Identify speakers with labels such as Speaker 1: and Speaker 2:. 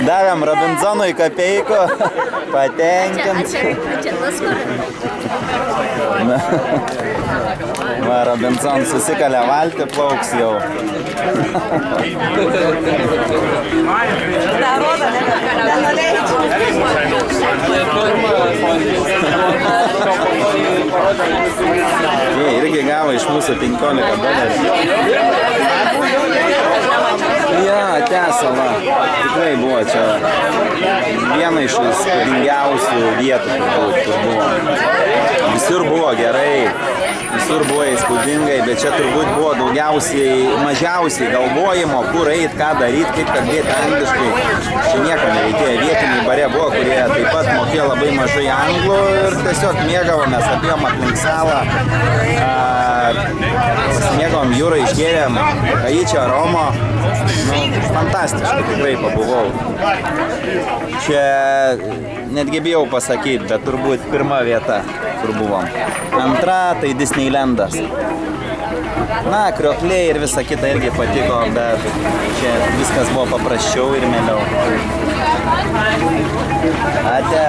Speaker 1: Davėm Robinsonui kapeikų, patenkint. Va, Robinson susikalė valtį, plauks jau. Jie irgi gavo iš mūsų $15. Ja, Tesla. Tikrai buvo čia viena iš įspūdingiausių vietų, kur buvo. Visur buvo gerai, visur buvo įspūdingai, bet čia turbūt buvo mažiausiai galvojimo, kur eit, ką daryti, kaip kalbėti angliškai. Čia nieko nereikėjo. Vietiniai bare buvo, kurie taip pat mokėjo labai mažai anglų ir tiesiog mėgavomės, apėjom aplink salą. Pasimėgavom jūrą, išgėrėm kaičio, romo. Fantastiškai tikrai pabuvau. Čia netgi bijau pasakyti, bet turbūt pirma vieta, kur buvom. Antra tai Disneylandas. Na, kriokliai ir visa kita irgi patiko, bet čia viskas buvo paprasčiau ir mieliau. Ate.